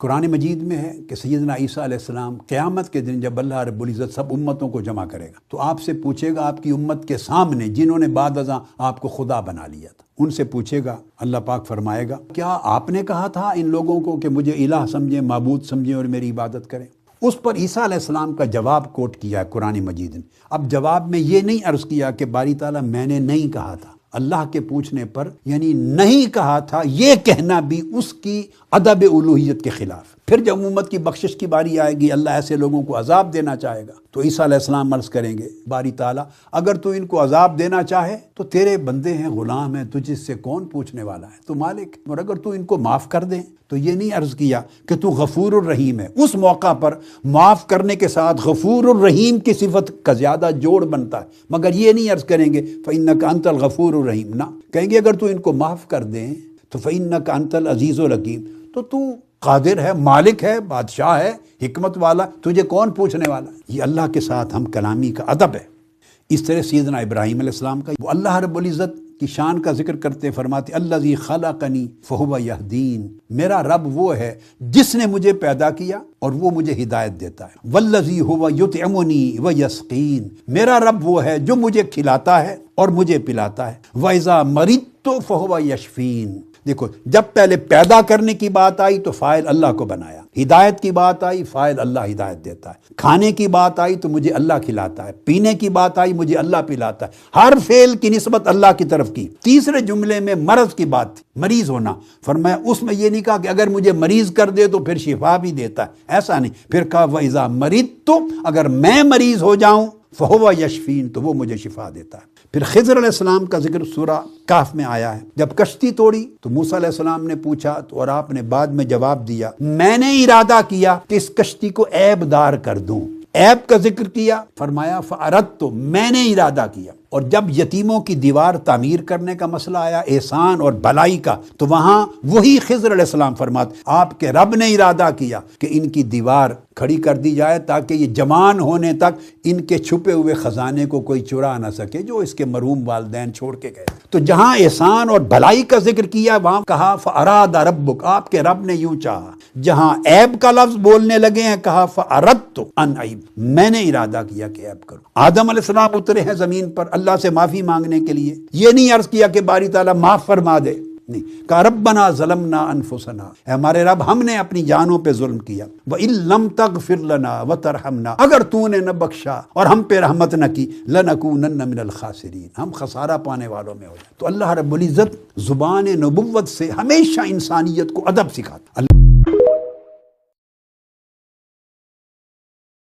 قرآن مجید میں ہے کہ سیدنا عیسیٰ علیہ السلام قیامت کے دن جب اللہ رب العزت سب امتوں کو جمع کرے گا تو آپ سے پوچھے گا، آپ کی امت کے سامنے جنہوں نے بعد ازاں آپ کو خدا بنا لیا تھا، ان سے پوچھے گا، اللہ پاک فرمائے گا کیا آپ نے کہا تھا ان لوگوں کو کہ مجھے الہ سمجھیں، معبود سمجھیں اور میری عبادت کریں؟ اس پر عیسیٰ علیہ السلام کا جواب کوٹ کیا ہے قرآن مجید نے۔ اب جواب میں یہ نہیں عرض کیا کہ باری تعالیٰ میں نے نہیں کہا تھا، اللہ کے پوچھنے پر یعنی نہیں کہا تھا یہ کہنا بھی اس کی ادب الوہیت کے خلاف۔ پھر جب امت کی بخشش کی باری آئے گی، اللہ ایسے لوگوں کو عذاب دینا چاہے گا تو عیسیٰ علیہ السلام عرض کریں گے، باری تعالیٰ اگر تو ان کو عذاب دینا چاہے تو تیرے بندے ہیں، غلام ہیں، تجھ سے کون پوچھنے والا ہے، تو مالک، اور اگر تو ان کو معاف کر دیں تو یہ نہیں عرض کیا کہ تو غفور الرحیم ہے۔ اس موقع پر معاف کرنے کے ساتھ غفور الرحیم کی صفت کا زیادہ جوڑ بنتا ہے، مگر یہ نہیں عرض کریں گے فَإِنَّكَ أَنْتَ الْغَفُورُ الرَّحِيمُ، نہ کہیں گے اگر تو ان کو معاف کر دیں تو فَإِنَّكَ أَنْتَ الْعَزِيزُ الْحَكِيمُ، تو قادر ہے، مالک ہے، بادشاہ ہے، حکمت والا، تجھے کون پوچھنے والا ہے۔ یہ اللہ کے ساتھ ہم کلامی کا ادب ہے۔ اس طرح سیدنا ابراہیم علیہ السلام کا وہ اللہ رب العزت کی شان کا ذکر کرتے فرماتے الذی خلقنی فہو یہدین، میرا رب وہ ہے جس نے مجھے پیدا کیا اور وہ مجھے ہدایت دیتا ہے۔ والذی هو یطعمنی ویسقین، میرا رب وہ ہے جو مجھے کھلاتا ہے اور مجھے پلاتا ہے۔ واذا مرضت فہو یشفین، دیکھو جب پہلے پیدا کرنے کی بات آئی تو فاعل اللہ کو بنایا، ہدایت کی بات آئی فاعل اللہ ہدایت دیتا ہے، کھانے کی بات آئی تو مجھے اللہ کھلاتا ہے، پینے کی بات آئی مجھے اللہ پلاتا ہے، ہر فعل کی نسبت اللہ کی طرف کی۔ تیسرے جملے میں مرض کی بات تھی، مریض ہونا، فرمایا اس میں یہ نہیں کہا کہ اگر مجھے مریض کر دے تو پھر شفا بھی دیتا ہے، ایسا نہیں، پھر کہا وَإِذَا مَرِضْتُ، اگر میں مریض ہو جاؤں فَهُوَ یشفین، تو وہ مجھے شفا دیتا ہے۔ پھر خضر علیہ السلام کا ذکر سورہ کہف میں آیا ہے، جب کشتی توڑی تو موسیٰ علیہ السلام نے پوچھا تو اور آپ نے بعد میں جواب دیا، میں نے ارادہ کیا کہ اس کشتی کو عیب دار کر دوں، عیب کا ذکر کیا، فرمایا فَأَرَدْتُ، میں نے ارادہ کیا۔ اور جب یتیموں کی دیوار تعمیر کرنے کا مسئلہ آیا، احسان اور بھلائی کا، تو وہاں وہی خضر علیہ السلام فرماتے آپ کے رب نے ارادہ کیا کہ ان کی دیوار کھڑی کر دی جائے تاکہ یہ جوان ہونے تک ان کے چھپے ہوئے خزانے کو کوئی چرا نہ سکے جو اس کے مرحوم والدین چھوڑ کے گئے۔ تو جہاں احسان اور بھلائی کا ذکر کیا وہاں کہا فَأَرَادَ رَبُّكَ، آپ کے رب نے یوں چاہا۔ جہاں عیب کا لفظ بولنے لگے ہیں کہا فَأَرَدْتُ أَنْ أَعِيبَ، میں نے ارادہ کیا کہ عیب کروں۔ آدم علیہ السلام اترے ہیں زمین پر اللہ سے معافی مانگنے کے لیے، یہ نہیں عرض کیا کہ باری تعالیٰ معاف فرما دے، نہیں کہا ربنا ظلمنا انفسنا، اے ہمارے رب ہم نے اپنی جانوں پہ ظلم کیا، وَإِن لَمْ تَغْفِرْ لَنَا وَتَرْحَمْنَا، اگر تو نے نہ بخشا اور ہم پہ رحمت نہ کی لَنَكُونَنَّ مِنَ الْخَاسِرِينَ، ہم خسارہ پانے والوں میں ہو جائیں۔ تو اللہ رب العزت زبان نبوت سے ہمیشہ انسانیت کو ادب سکھاتا۔